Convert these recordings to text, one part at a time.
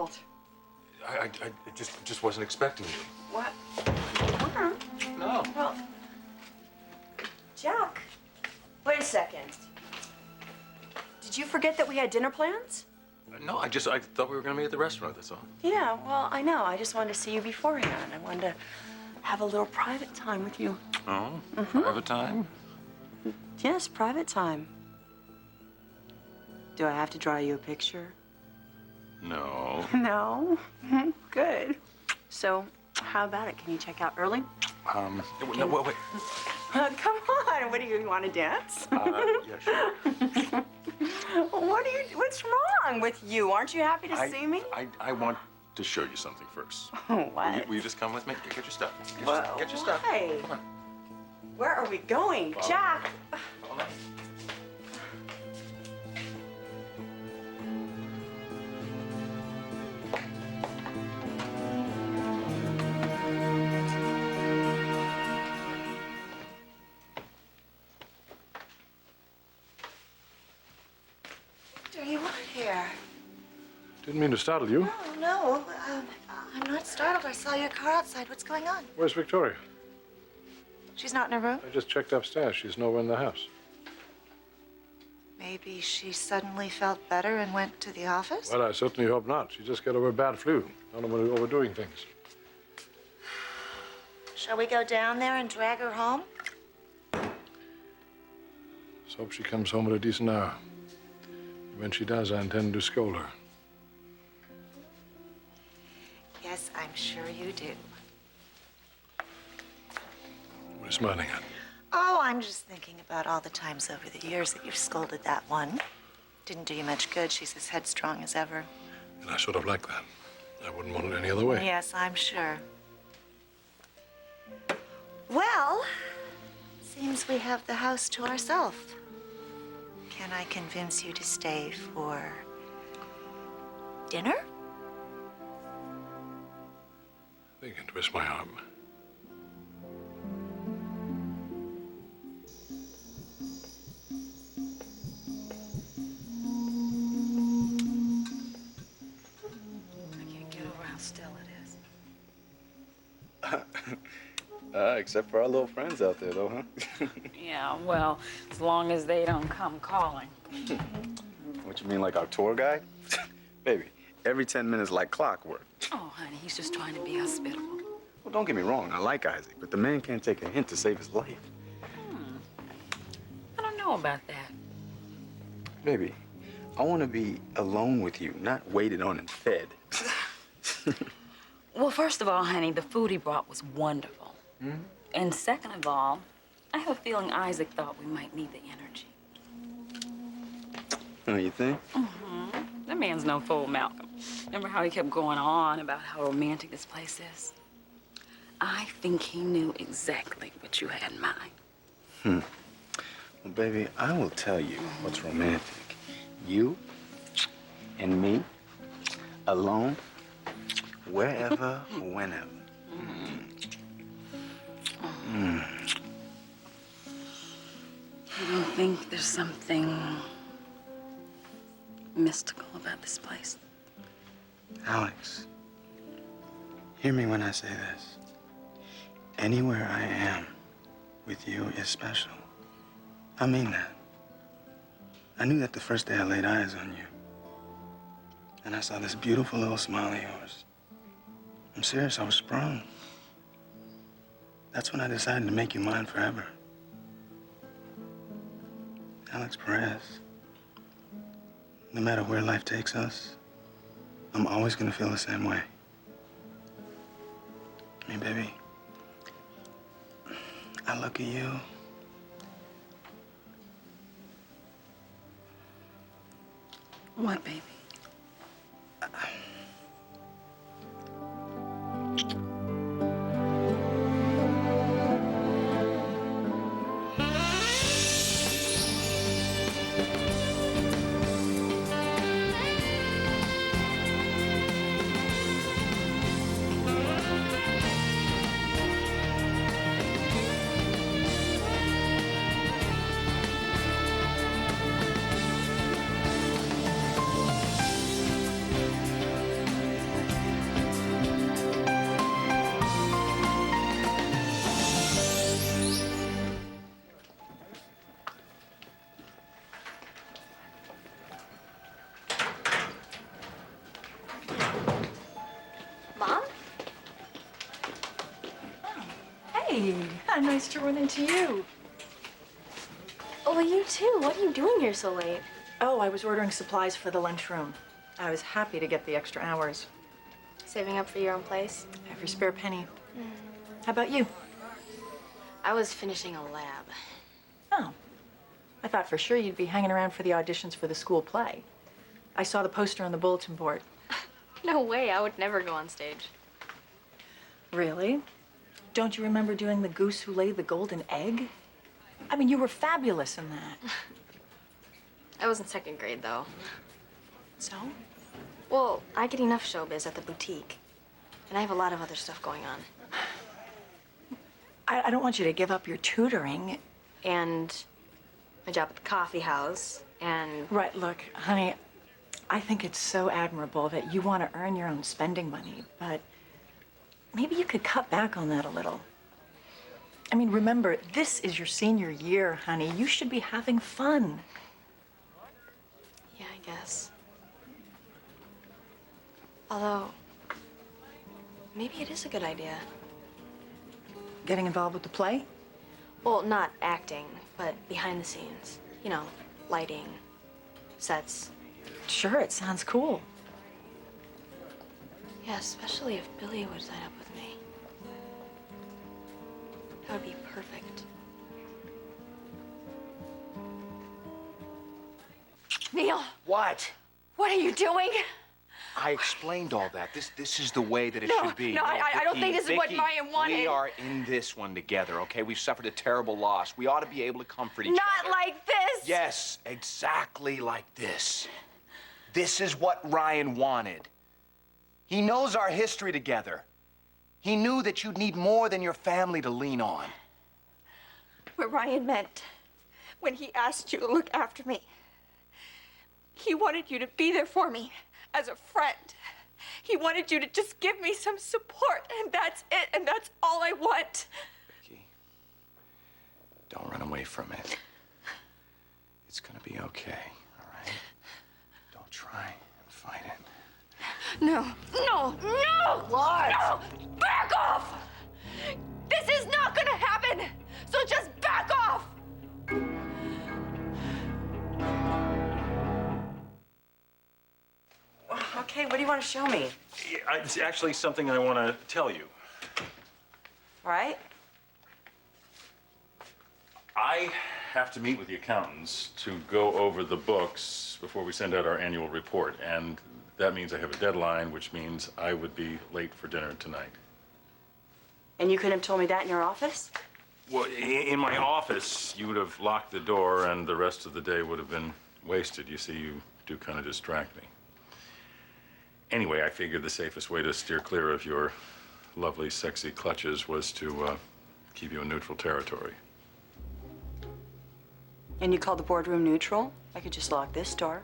fault. I just wasn't expecting you. What? Huh? No. Well, Jack, wait a second. Did you forget that we had dinner plans? No, I thought we were gonna meet at the restaurant, that's all. Yeah, well, I know. I just wanted to see you beforehand. I wanted to have a little private time with you. Oh? Private time? Yes, private time. Do I have to draw you a picture? No. No? Good. So, how about it? Can you check out early? No, wait. Come on. What do you want to dance? Yeah, sure. What's wrong with you? Aren't you happy to see me? I want to show you something first. What? Will you just come with me? Get your stuff. Get your stuff. Why? Come on. Where are we going? Follow. Jack! Follow me. What do you want here? Didn't mean to startle you. No. I'm not startled. I saw your car outside. What's going on? Where's Victoria? She's not in her room? I just checked upstairs. She's nowhere in the house. Maybe she suddenly felt better and went to the office? Well, I certainly hope not. She just got over a bad flu. Don't know when we're overdoing things. Shall we go down there and drag her home? Let's hope she comes home at a decent hour. When she does, I intend to scold her. Yes, I'm sure you do. What are you smiling at? Oh, I'm just thinking about all the times over the years that you've scolded that one. Didn't do you much good. She's as headstrong as ever. And I sort of like that. I wouldn't want it any other way. Yes, I'm sure. Well, seems we have the house to ourselves. Can I convince you to stay for dinner? They can twist my arm. I can't get over how still it is. Except for our little friends out there, though, huh? Yeah, well, as long as they don't come calling. What you mean, like our tour guide? Baby, every 10 minutes like clockwork. Oh, honey, he's just trying to be hospitable. Well, don't get me wrong, I like Isaac, but the man can't take a hint to save his life. I don't know about that. Baby, I want to be alone with you, not waited on and fed. Well, first of all, honey, the food he brought was wonderful. And second of all, I have a feeling Isaac thought we might need the energy. Oh, you think? That man's no fool, Malcolm. Remember how he kept going on about how romantic this place is? I think he knew exactly what you had in mind. Well, baby, I will tell you what's romantic. You and me, alone, wherever, whenever. You don't think there's something mystical about this place? Alex, hear me when I say this. Anywhere I am with you is special. I mean that. I knew that the first day I laid eyes on you. And I saw this beautiful little smile of yours. I'm serious, I was sprung. That's when I decided to make you mine forever. Alex Perez. No matter where life takes us, I'm always gonna feel the same way. Hey, baby. I look at you. What, baby? Billy. Nice to run into you. Oh, well, you too. What are you doing here so late? Oh, I was ordering supplies for the lunchroom. I was happy to get the extra hours. Saving up for your own place? Every spare penny. How about you? I was finishing a lab. Oh. I thought for sure you'd be hanging around for the auditions for the school play. I saw the poster on the bulletin board. No way. I would never go on stage. Really? Don't you remember doing The Goose Who Laid the Golden Egg? I mean, you were fabulous in that. I was in second grade, though. So? Well, I get enough showbiz at the boutique. And I have a lot of other stuff going on. I don't want you to give up your tutoring. And my job at the coffee house, and... Right, look, honey, I think it's so admirable that you want to earn your own spending money, but maybe you could cut back on that a little. I mean, remember, this is your senior year, honey. You should be having fun. Yeah, I guess. Although, maybe it is a good idea. Getting involved with the play? Well, not acting, but behind the scenes. You know, lighting, sets. Sure, it sounds cool. Yeah, especially if Billy would sign up with me. That would be perfect. Neil, What? what are you doing? I explained all that. This is the way that it No, should be. no, I don't think this is what Vicky, Ryan wanted. We are in this one together, okay? We've suffered a terrible loss. We ought to be able to comfort each Not other. like this. Yes, exactly like this. This is what Ryan wanted. He knows our history together. He knew that you'd need more than your family to lean on. What Ryan meant when he asked you to look after me. He wanted you to be there for me as a friend. He wanted you to just give me some support, and that's it, and that's all I want. Vicky, don't run away from it. It's gonna be okay, all right? Don't try and fight it. No, no, no! What? No! Back off! This is not gonna happen! So just back off! Okay, what do you want to show me? It's actually something I want to tell you. All right? I have to meet with the accountants to go over the books before we send out our annual report, and that means I have a deadline, which means I would be late for dinner tonight. And you couldn't have told me that in your office? Well, in my office, you would have locked the door, and the rest of the day would have been wasted. You see, you do kind of distract me. Anyway, I figured the safest way to steer clear of your lovely, sexy clutches was to keep you in neutral territory. And you called the boardroom neutral? I could just lock this door.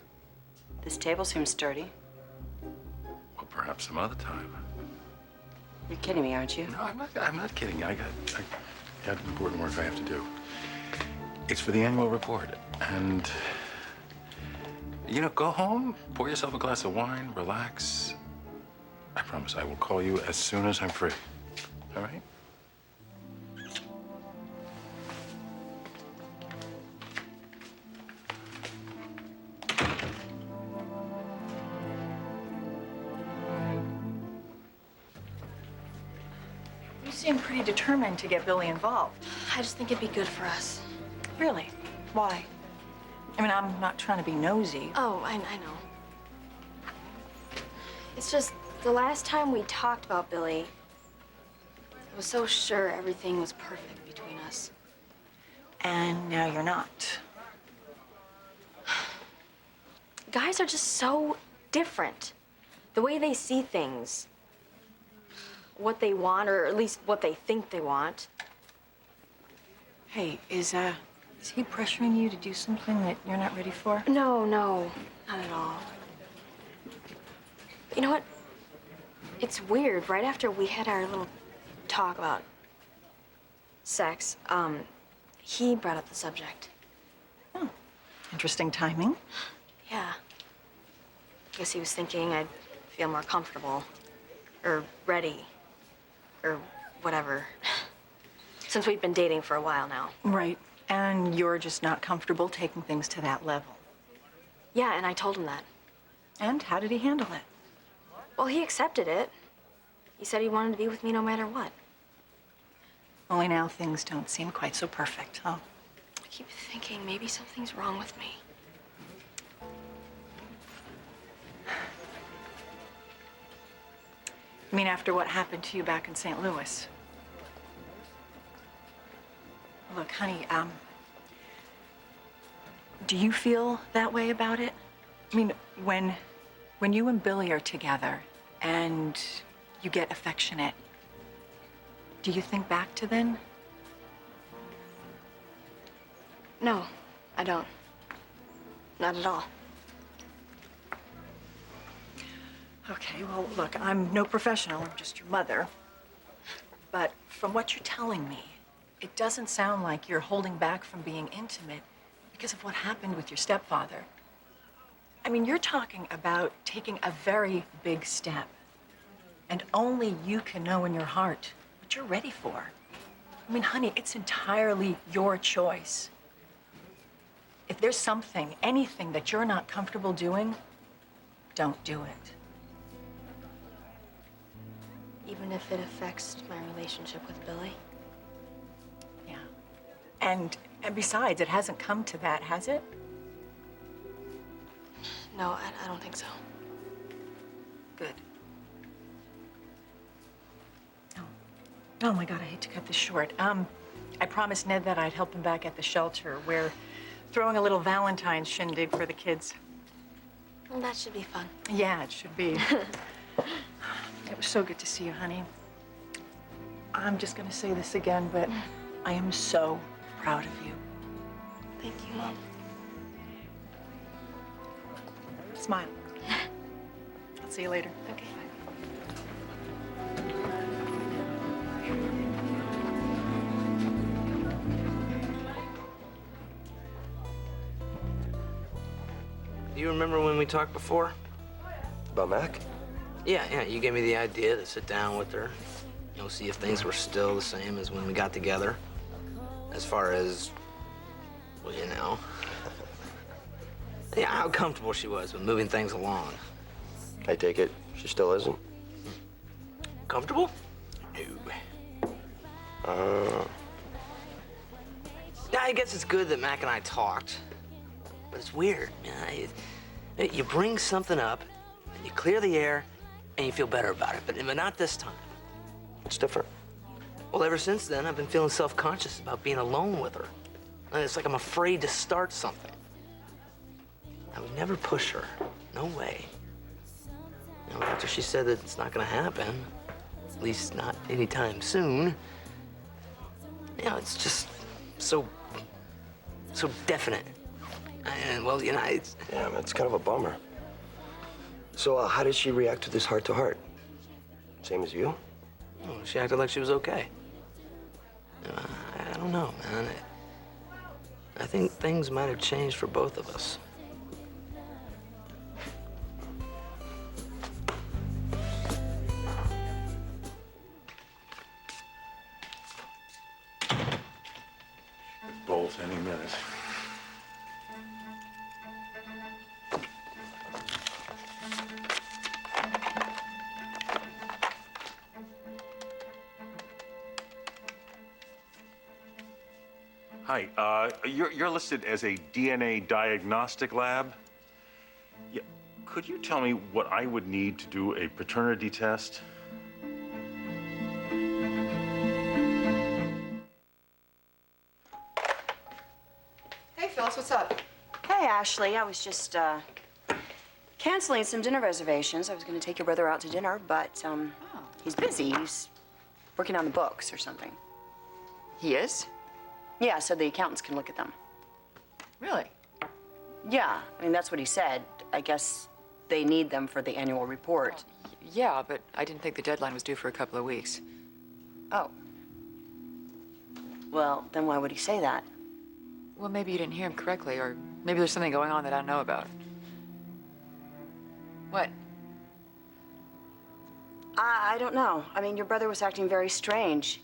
This table seems sturdy. Well, perhaps some other time. You're kidding me, aren't you? No, I'm not kidding. I got important work I have to do. It's for the annual report. And, you know, go home, pour yourself a glass of wine, relax. I promise I will call you as soon as I'm free. All right? You seem pretty determined to get Billy involved. I just think it'd be good for us. Really? Why? I mean, I'm not trying to be nosy. Oh, I know. It's just the last time we talked about Billy, I was so sure everything was perfect between us. And now you're not. Guys are just so different. The way they see things, what they want, or at least what they think they want. Hey, is he pressuring you to do something that you're not ready for? No, not at all. You know what? It's weird. Right after we had our little talk about sex, he brought up the subject. Oh, interesting timing. Yeah. Guess he was thinking I'd feel more comfortable, or ready, or whatever. Since we've been dating for a while now. Right. And you're just not comfortable taking things to that level. Yeah, and I told him that. And how did he handle it? Well, he accepted it. He said he wanted to be with me no matter what. Only now things don't seem quite so perfect, huh? I keep thinking maybe something's wrong with me. I mean, after what happened to you back in St. Louis. Look, honey, do you feel that way about it? I mean, when you and Billy are together and you get affectionate, do you think back to then? No, I don't. Not at all. Okay, well, look, I'm no professional, I'm just your mother. But from what you're telling me, it doesn't sound like you're holding back from being intimate because of what happened with your stepfather. I mean, you're talking about taking a very big step. And only you can know in your heart what you're ready for. I mean, honey, it's entirely your choice. If there's something, anything that you're not comfortable doing, don't do it. Even if it affects my relationship with Billy? Yeah. And besides, it hasn't come to that, has it? No, I don't think so. Good. Oh my God, I hate to cut this short. I promised Ned that I'd help him back at the shelter. We're throwing a little Valentine's shindig for the kids. Well, that should be fun. Yeah, it should be. It was so good to see you, honey. I'm just gonna say this again, but I am so proud of you. Thank you, Mom. Smile. I'll see you later. Okay. Do you remember when we talked before? About Mac? Yeah, you gave me the idea to sit down with her, you know, see if things were still the same as when we got together. As far as, well, you know. Yeah, how comfortable she was with moving things along. I take it she still isn't? Comfortable? No. Yeah, I guess it's good that Mac and I talked, but it's weird. You bring something up, and you clear the air, and you feel better about it, but not this time. It's different. Well, ever since then, I've been feeling self-conscious about being alone with her. And it's like I'm afraid to start something. I would never push her. No way. You know, after she said that it's not gonna happen, at least not anytime soon, you know, it's just so definite. And, well, you know, it's... Yeah, man, it's kind of a bummer. So how did she react to this heart-to-heart? Same as you? Oh, she acted like she was okay. I don't know, man. I think things might have changed for both of us. Bolt any minute. Hi, you're listed as a DNA diagnostic lab. Yeah, could you tell me what I would need to do a paternity test? Hey, Phyllis, what's up? Hey, Ashley. I was just canceling some dinner reservations. I was going to take your brother out to dinner, but he's busy. He's working on the books or something. He is? Yeah, so the accountants can look at them. Really? Yeah, I mean, that's what he said. I guess they need them for the annual report. Yeah, but I didn't think the deadline was due for a couple of weeks. Oh. Well, then why would he say that? Well, maybe you didn't hear him correctly, or maybe there's something going on that I don't know about. What? I don't know. I mean, your brother was acting very strange.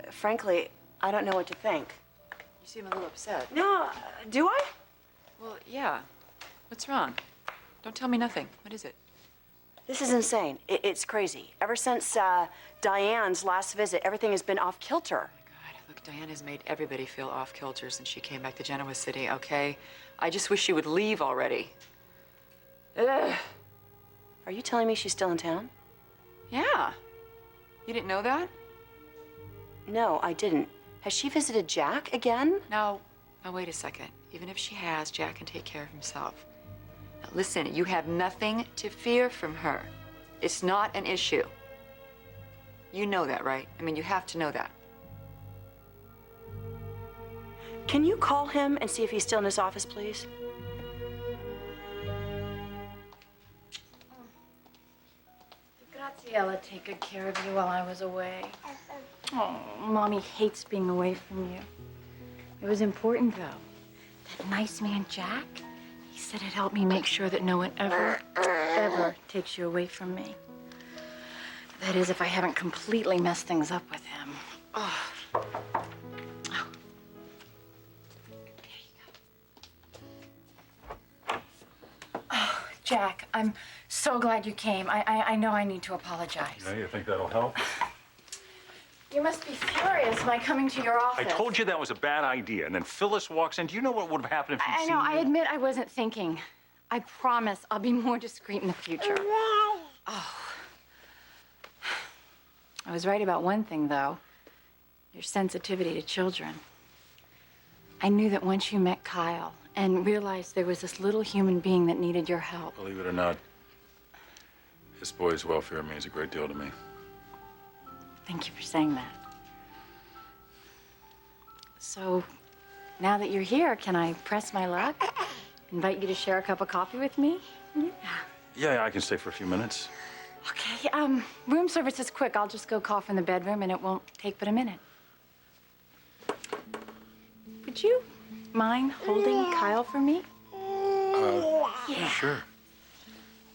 Frankly, I don't know what to think. You seem a little upset. No, do I? Well, yeah. What's wrong? Don't tell me nothing. What is it? This is insane. It's crazy. Ever since Diane's last visit, everything has been off kilter. God, look, Diane has made everybody feel off kilter since she came back to Genoa City, okay? I just wish she would leave already. Ugh. Are you telling me she's still in town? Yeah. You didn't know that? No, I didn't. Has she visited Jack again? Now, wait a second. Even if she has, Jack can take care of himself. Now, listen, you have nothing to fear from her. It's not an issue. You know that, right? I mean, you have to know that. Can you call him and see if he's still in his office, please? Graziella take good care of you while I was away. Oh, Mommy hates being away from you. It was important, though. That nice man, Jack, he said it helped me make sure that no one ever takes you away from me. That is, if I haven't completely messed things up with him. Oh. Oh. There you go. Oh, Jack, I'm so glad you came. I know I need to apologize. Yeah, you think that'll help? You must be furious by coming to your office. I told you that was a bad idea, and then Phyllis walks in. Do you know what would have happened if you'd I seen know, me? I admit I wasn't thinking. I promise I'll be more discreet in the future. Oh. I was right about one thing, though. Your sensitivity to children. I knew that once you met Kyle and realized there was this little human being that needed your help. Believe it or not, this boy's welfare means a great deal to me. Thank you for saying that. So, now that you're here, can I press my luck? Invite you to share a cup of coffee with me? Yeah, I can stay for a few minutes. Okay, room service is quick. I'll just go call from the bedroom and it won't take but a minute. Would you mind holding Kyle for me? Yeah, sure.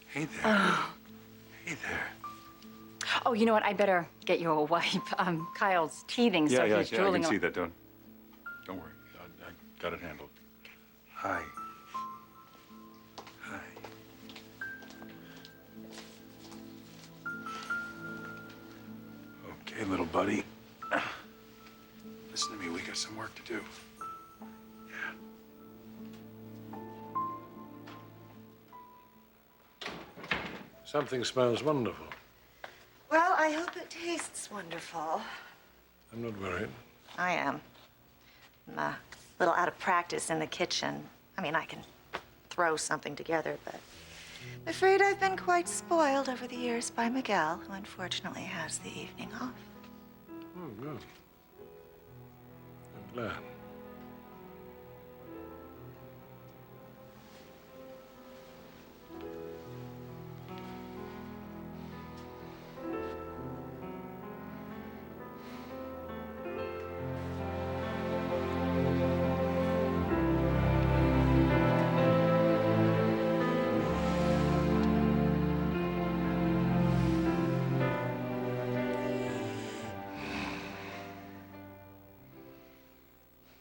Hey there. Hey there. Oh, you know what? I better get you a wipe. Kyle's teething, so he's I drooling. can see that. Don't worry. I got it handled. Hi. Hi. Okay, little buddy. Listen to me. We got some work to do. Something smells wonderful. Well, I hope it tastes wonderful. I'm not worried. I am. I'm a little out of practice in the kitchen. I mean, I can throw something together, but I'm afraid I've been quite spoiled over the years by Miguel, who unfortunately has the evening off. Oh, good. I'm glad.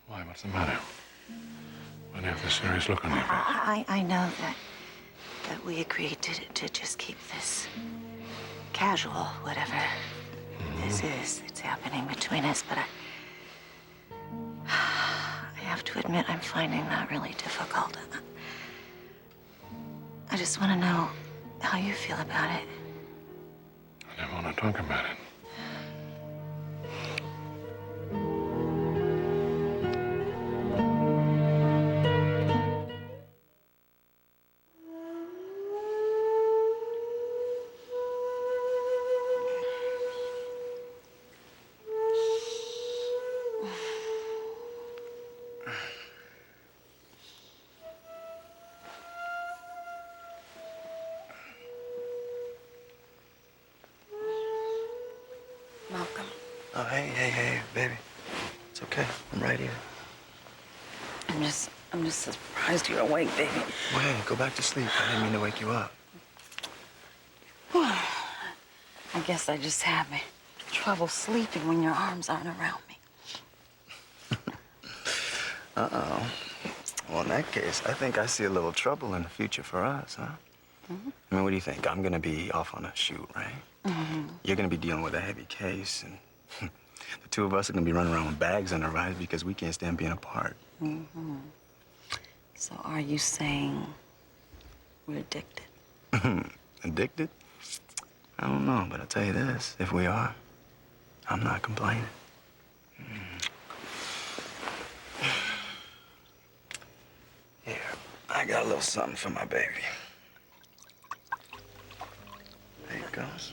Why, what's the matter? Why do you have this serious look on your face? I know that we agreed to just keep this casual, whatever this is that's happening between us, but I have to admit I'm finding that really difficult. I just want to know how you feel about it. I don't want to talk about it. Malcolm. Oh, hey, baby. It's okay. I'm right here. I'm just surprised you're awake, baby. Well, hey, go back to sleep. I didn't mean to wake you up. I guess I just have trouble sleeping when your arms aren't around me. Uh-oh. Well, in that case, I think I see a little trouble in the future for us, huh? I mean, what do you think? I'm gonna be off on a shoot, right? You're gonna be dealing with a heavy case, and the two of us are gonna be running around with bags on our eyes because we can't stand being apart. So are you saying we're addicted? Addicted? I don't know, but I'll tell you this. If we are, I'm not complaining. Here, I got a little something for my baby. There it goes.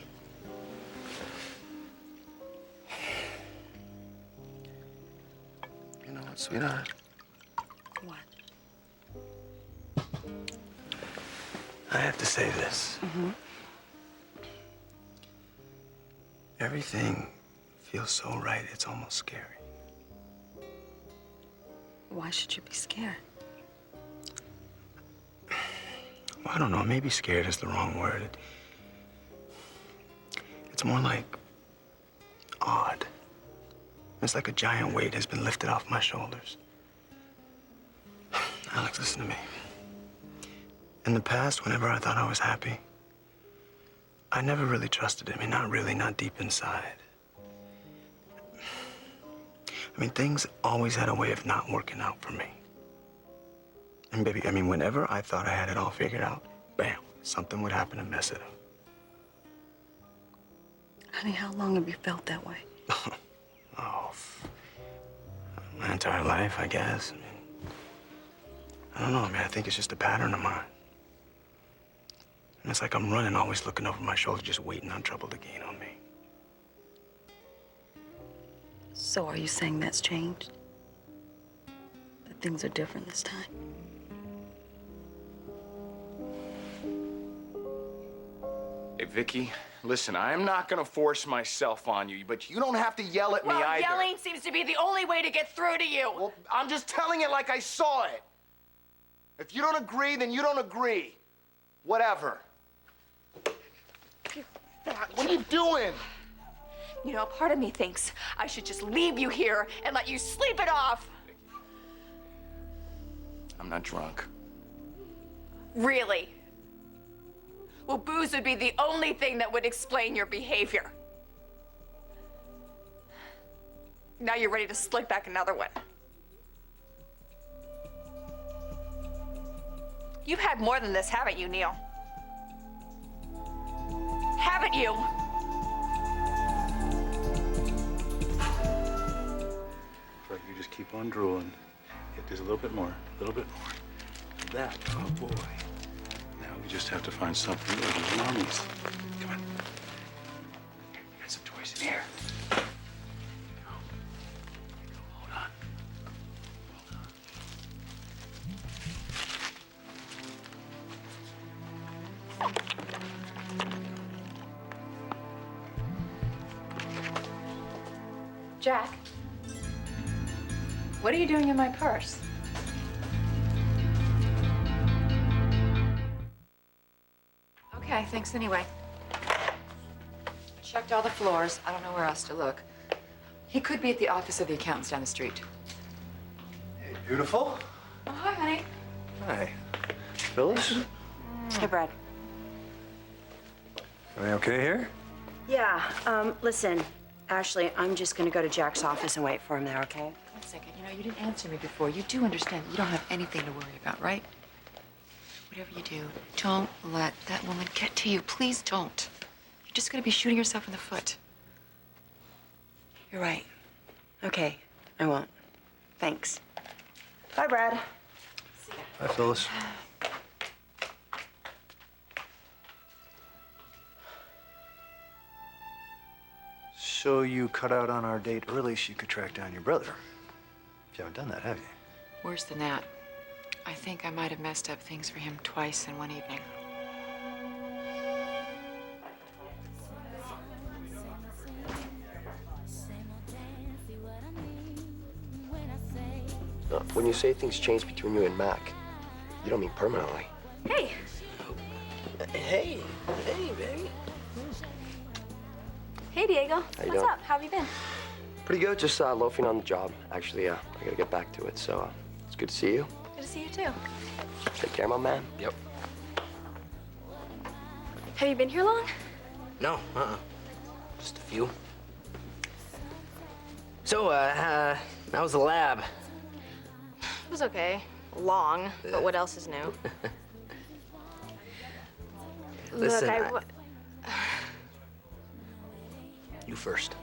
You know what, sweetheart? What? I have to say this. Everything feels so right, it's almost scary. Why should you be scared? Well, I don't know, maybe scared is the wrong word. It's more like odd. It's like a giant weight has been lifted off my shoulders. Alex, listen to me. In the past, whenever I thought I was happy, I never really trusted him. I mean, not really, not deep inside. I mean, things always had a way of not working out for me. And baby, I mean, whenever I thought I had it all figured out, bam, something would happen to mess it up. Honey, how long have you felt that way? Oh, my entire life, I guess. I mean, I don't know, I mean, I think it's just a pattern of mine. And it's like I'm running, always looking over my shoulder, just waiting on trouble to gain on me. So are you saying that's changed? That things are different this time? Hey, Vicky, listen, I'm not gonna force myself on you, but you don't have to yell at me either. Yelling seems to be the only way to get through to you. Well, I'm just telling it like I saw it. If you don't agree, then you don't agree. Whatever. What are you doing? You know, part of me thinks I should just leave you here and let you sleep it off. I'm not drunk. Really? Well, booze would be the only thing that would explain your behavior. Now you're ready to slick back another one. You've had more than this, haven't you, Neil? Haven't you? Right, you just keep on drooling. Get just a little bit more, a little bit more. That, oh boy. Now we just have to find something with the mummies. Come on. Got some toys in here. Hold on. Jack, what are you doing in my purse? Okay, thanks anyway. Checked all the floors. I don't know where else to look. He could be at the office of the accountants down the street. Hey, beautiful. Oh, hi, honey. Hi. Phyllis? Hey, Brad. Are we okay here? Yeah, listen, Ashley, I'm just gonna go to Jack's office and wait for him there, okay? One second. You know, you didn't answer me before. You do understand that you don't have anything to worry about, right? Whatever you do, don't let that woman get to you. Please don't. You're just gonna be shooting yourself in the foot. You're right. Okay, I won't. Thanks. Bye, Brad. Hi, Phyllis. So you cut out on our date early so you could track down your brother. You haven't done that, have you? Worse than that. I think I might have messed up things for him twice in one evening. When you say things change between you and Mac, you don't mean permanently. Hey, Hey, baby. hey, Diego. How you What's doing? up? How have you been? Pretty good, just loafing on the job. Actually, I gotta get back to it, so good to see you. Good to see you too. Take care, my man. Yep. Have you been here long? No, just a few. So, how was the lab? It was okay. Long, but what else is new? Listen, Look, you first.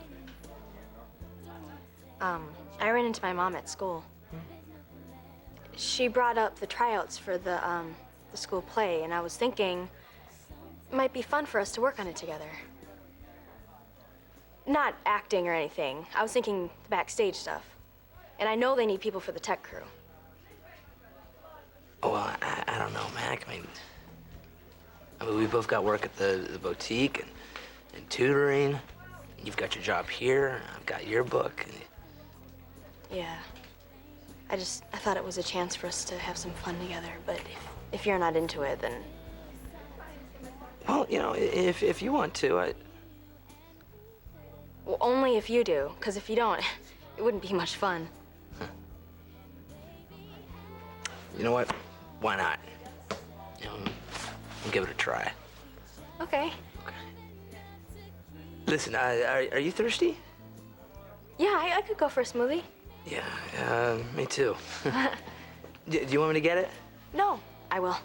I ran into my mom at school. She brought up the tryouts for the school play, and I was thinking it might be fun for us to work on it together. Not acting or anything. I was thinking the backstage stuff. And I know they need people for the tech crew. Oh, well, I don't know, Mac. I mean, we both got work at the boutique and tutoring. You've got your job here. I've got your book. Yeah. I thought it was a chance for us to have some fun together, but if you're not into it, then... Well, you know, if you want to, Well, only if you do, because if you don't, it wouldn't be much fun. You know what? Why not? You know, we'll give it a try. Okay. Listen, are you thirsty? Yeah, I could go for a smoothie. Yeah, me too. Do you want me to get it? No, I will.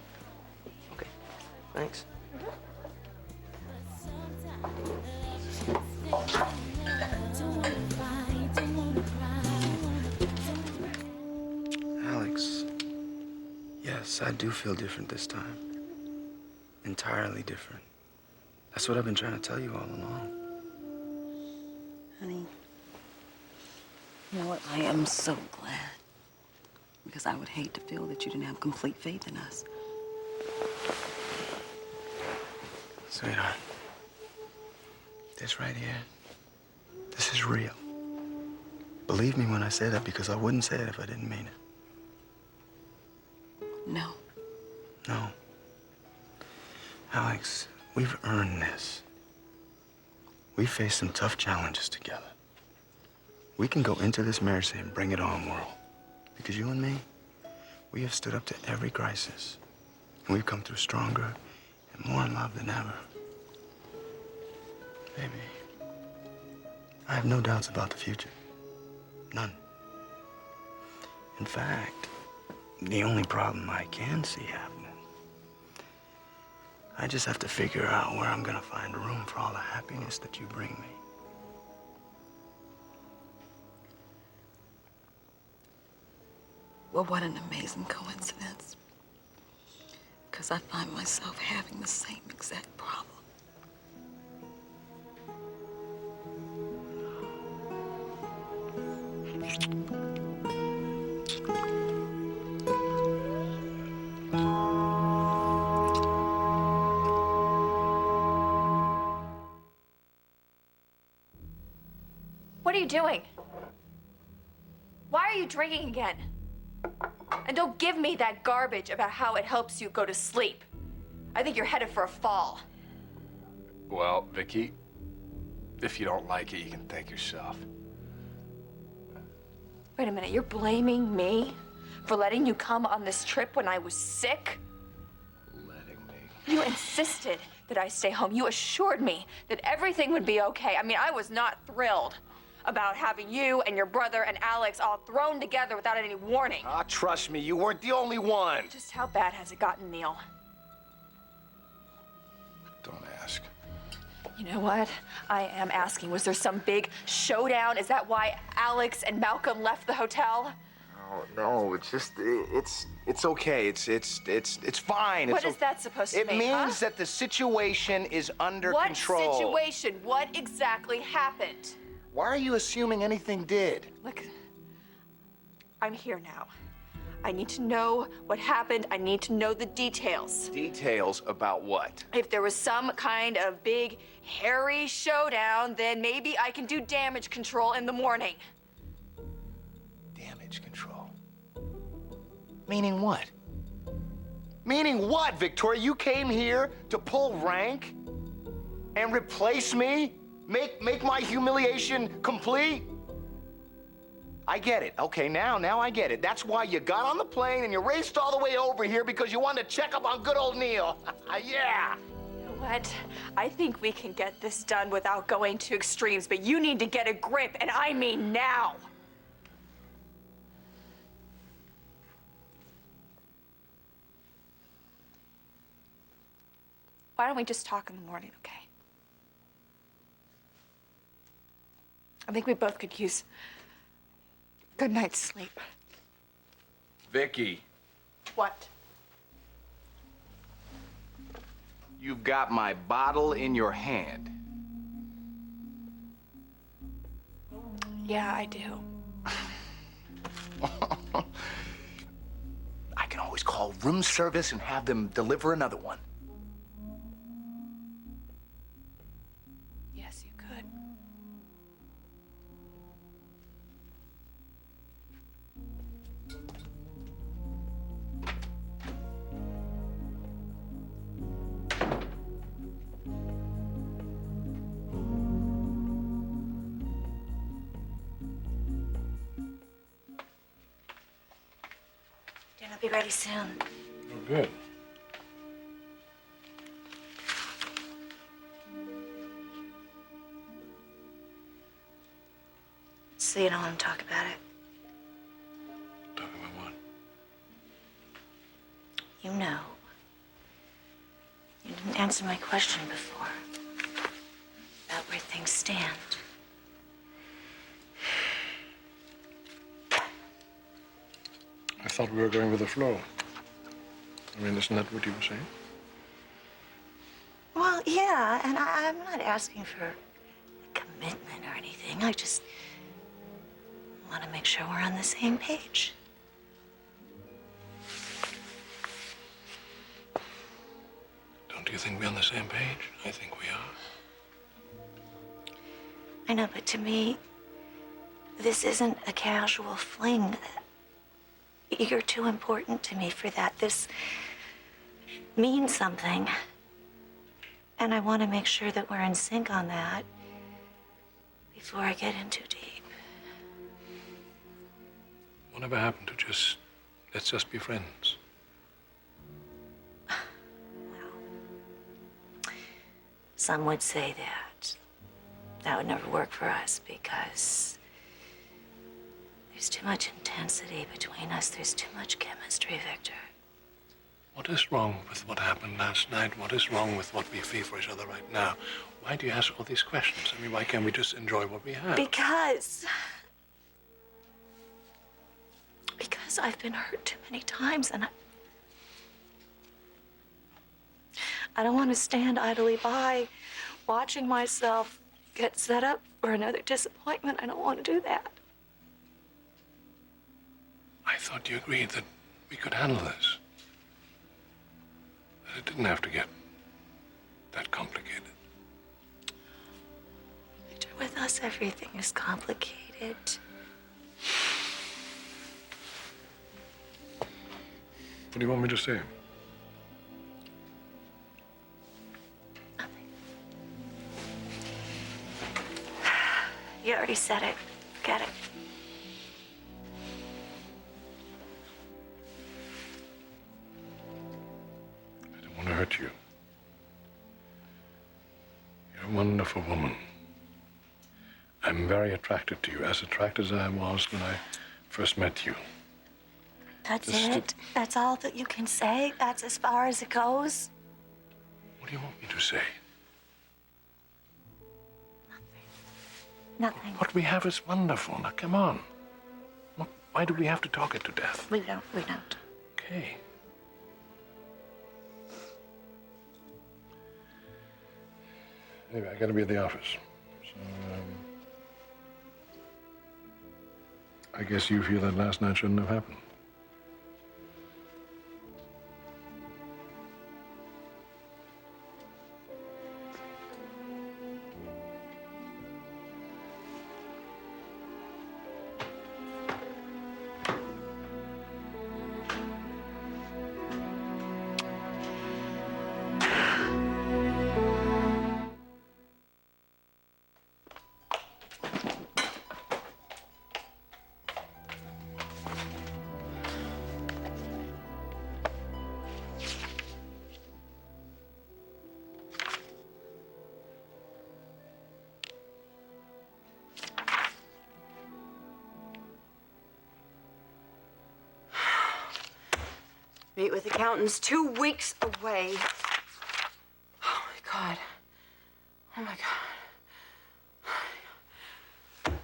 Okay, thanks. Alex, yes, I do feel different this time. Entirely different. That's what I've been trying to tell you all along. Honey, you know what? I am so glad. Because I would hate to feel that you didn't have complete faith in us. Sweetheart, this right here, this is real. Believe me when I say that, because I wouldn't say it if I didn't mean it. No. No. Alex, we've earned this. We faced some tough challenges together. We can go into this marriage saying, bring it on, world. Because you and me, we have stood up to every crisis. And we've come through stronger and more in love than ever. Baby, I have no doubts about the future. None. In fact, the only problem I can see happening, I just have to figure out where I'm gonna find room for all the happiness that you bring me. Well, what an amazing coincidence. Because I find myself having the same exact problem. What are you doing? Why are you drinking again? And don't give me that garbage about how it helps you go to sleep. I think you're headed for a fall. Well, Vicky, if you don't like it, you can thank yourself. Wait a minute, you're blaming me for letting you come on this trip when I was sick? Letting me. You insisted that I stay home. You assured me that everything would be okay. I mean, I was not thrilled about having you and your brother and Alex all thrown together without any warning. Ah, trust me, you weren't the only one. Just how bad has it gotten, Neil? Don't ask. You know what? I am asking, was there some big showdown? Is that why Alex and Malcolm left the hotel? No, it's just, it's okay. It's fine. What is that supposed to mean, It huh? means that the situation is under control. What situation? What exactly happened? Why are you assuming anything did? Look, I'm here now. I need to know what happened. I need to know the details. Details about what? If there was some kind of big, hairy showdown, then maybe I can do damage control in the morning. Damage control? Meaning what? Meaning what, Victoria? You came here to pull rank and replace me? Make my humiliation complete? I get it. Okay, now I get it. That's why you got on the plane and you raced all the way over here because you wanted to check up on good old Neil. Yeah. You know what? I think we can get this done without going to extremes, but you need to get a grip, and I mean now. Why don't we just talk in the morning, okay? I think we both could use a good night's sleep. Vicky, What? you've got my bottle in your hand. Yeah, I do. I can always call room service and have them deliver another one. Yes, you could. Dinner'll be ready soon. Oh, good. So you don't want to talk about it? Talk about what? You know. You didn't answer my question before. About where things stand. I thought we were going with the flow. I mean, isn't that what you were saying? Well, yeah, and I'm not asking for a commitment or anything. I just want to make sure we're on the same page. Don't you think we're on the same page? I think we are. I know, but to me, this isn't a casual fling. You're too important to me for that. This means something. And I want to make sure that we're in sync on that before I get in too deep. Whatever happened to let's just be friends? Some would say that. That would never work for us because there's too much intensity between us. There's too much chemistry, Victor. What is wrong with what happened last night? What is wrong with what we feel for each other right now? Why do you ask all these questions? I mean, why can't we just enjoy what we have? Because I've been hurt too many times, and I don't want to stand idly by watching myself get set up for another disappointment. I don't want to do that. I thought you agreed that we could handle this. That it didn't have to get that complicated. Victor, with us, everything is complicated. What do you want me to say? You already said it. Forget it. I don't want to hurt you. You're a wonderful woman. I'm very attracted to you, as attracted as I was when I first met you. That's Just it? That's all that you can say? That's as far as it goes? What do you want me to say? Nothing. What we have is wonderful. Now, come on. Why do we have to talk it to death? We don't. Okay. Anyway, I gotta be at the office. So, I guess you feel that last night shouldn't have happened. Meet with accountants 2 weeks away. Oh my God. Oh my God. Oh my God.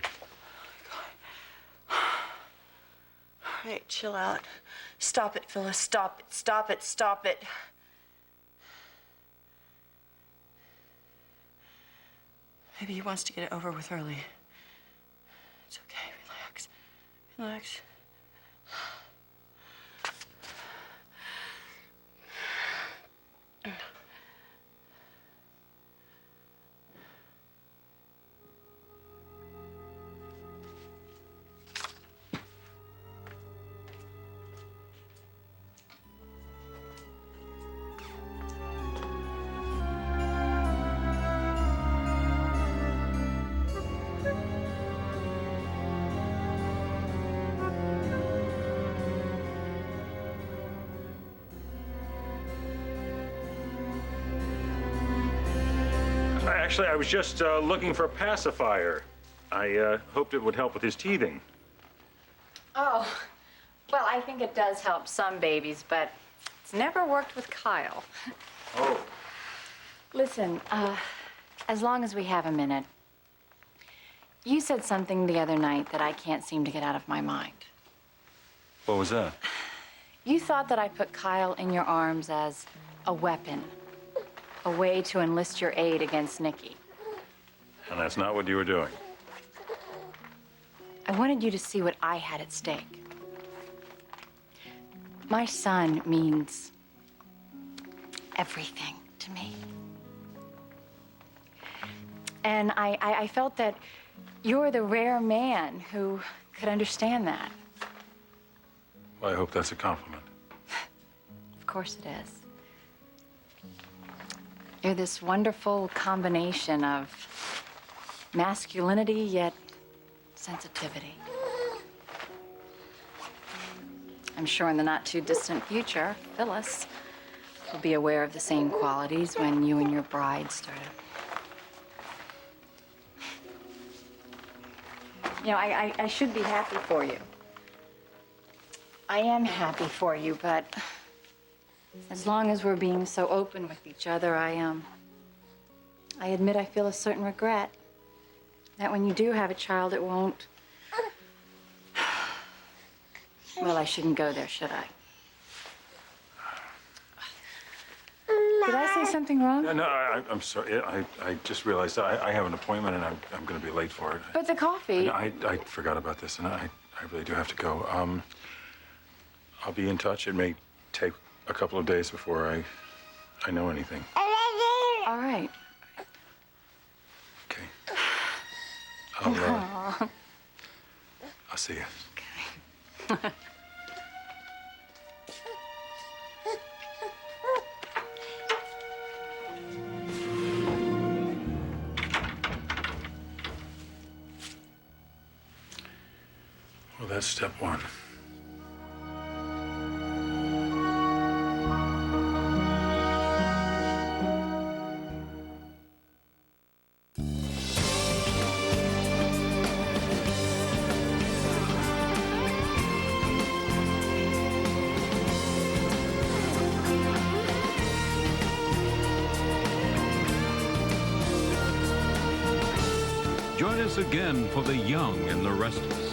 All right, chill out. Stop it, Phyllis. Stop it. Stop it. Stop it. Maybe he wants to get it over with early. It's okay. Relax. Relax. Actually, I was just looking for a pacifier. I hoped it would help with his teething. Oh, well, I think it does help some babies, but it's never worked with Kyle. Oh. Listen, as long as we have a minute, you said something the other night that I can't seem to get out of my mind. What was that? You thought that I put Kyle in your arms as a weapon, a way to enlist your aid against Nikki. And that's not what you were doing. I wanted you to see what I had at stake. My son means everything to me. And I felt that you're the rare man who could understand that. Well, I hope that's a compliment. Of course it is. You're this wonderful combination of masculinity, yet sensitivity. I'm sure in the not-too-distant future, Phyllis will be aware of the same qualities when you and your bride start. You know, I should be happy for you. I am happy for you, but as long as we're being so open with each other, I admit I feel a certain regret that when you do have a child, it won't. Well, I shouldn't go there, should I? Did I say something wrong? No, I'm sorry. I just realized I have an appointment and I'm going to be late for it. But the coffee. I forgot about this, and I really do have to go. I'll be in touch. It may take a couple of days before I know anything. All right. Okay. Aw. I'll see you. Okay. Well, that's step one. Join us again for The Young and the Restless.